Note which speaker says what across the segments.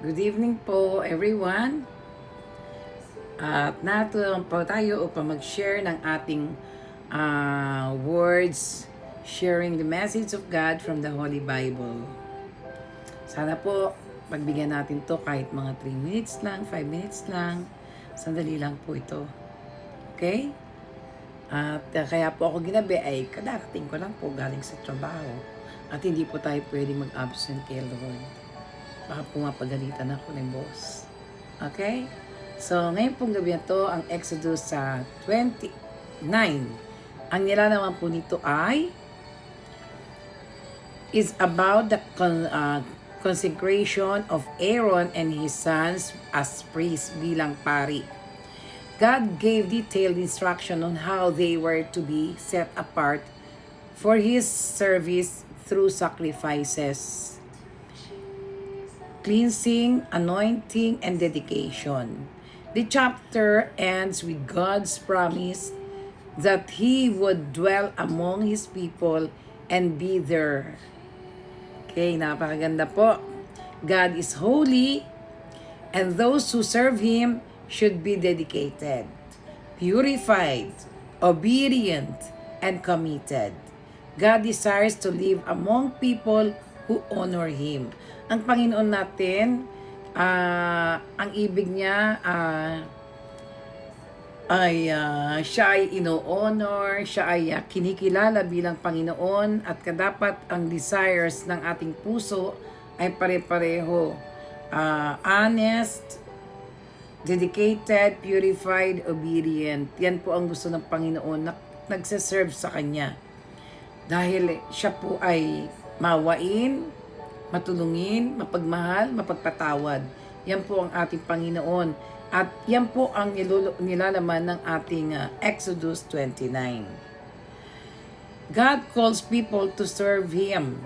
Speaker 1: Good evening po everyone. At nato po tayo upang mag-share ng ating words, sharing the message of God from the Holy Bible. Sana po pagbigyan natin to kahit mga 3 minutes lang, 5 minutes lang. Sandali lang po ito. Okay? At kaya po ako ginabi ay kadarating ko lang po galing sa trabaho. At hindi po tayo pwede mag-absent kay Lord. Baka pumapagalitan ako ng boss. Okay? So, ngayon pong gabi na to, ang Exodus sa 29. Ang nilalaman po nito is about the consecration of Aaron and his sons as priests bilang pari. God gave detailed instruction on how they were to be set apart for His service through sacrifices, cleansing, anointing, and dedication. The chapter ends with God's promise that He would dwell among His people and be there. Okay, napakaganda po. God is holy, and those who serve Him should be dedicated, purified, obedient, and committed. God desires to live among people who honor Him. Ang Panginoon natin, ang ibig niya siya ay ino-honor, siya ay kinikilala bilang Panginoon, at kadapat ang desires ng ating puso ay pare-pareho. Honest, dedicated, purified, obedient. Yan po ang gusto ng Panginoon na nagsaserve sa Kanya. Dahil siya po ay mawain, matulungin, mapagmahal, mapagpatawad. Yan po ang ating Panginoon. At yan po ang nilalaman ng ating Exodus 29. God calls people to serve Him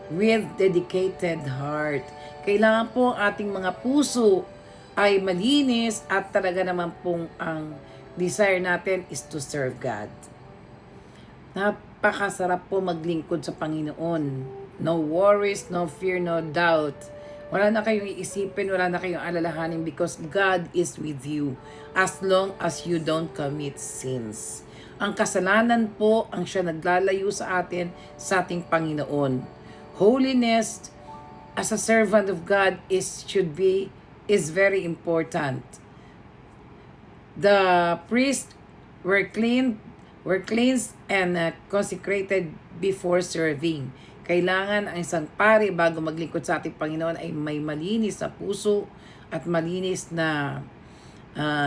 Speaker 1: with dedicated heart. Kailangan po ang ating mga puso ay malinis at talaga naman pong ang desire natin is to serve God. Napakasarap po maglingkod sa Panginoon. No worries, no fear, no doubt. Wala na kayong iisipin, wala na kayong alalahanin because God is with you as long as you don't commit sins. Ang kasalanan po ang siya naglalayo sa atin sa ating Panginoon. Holiness as a servant of God is very important. The priests were cleansed and consecrated before serving. Kailangan ang isang pari bago maglingkod sa ating Panginoon ay may malinis na puso at malinis na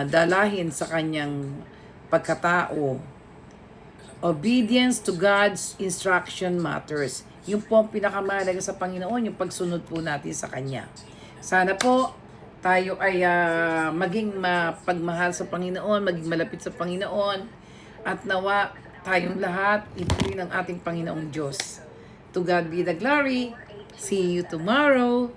Speaker 1: dalahin sa kanyang pagkatao. Obedience to God's instruction matters. Yung po ang pinakamahalaga sa Panginoon, yung pagsunod po natin sa Kanya. Sana po tayo ay maging mapagmahal sa Panginoon, maging malapit sa Panginoon, at nawa tayong lahat ipili ng ating Panginoong Diyos. To God be the glory. See you tomorrow.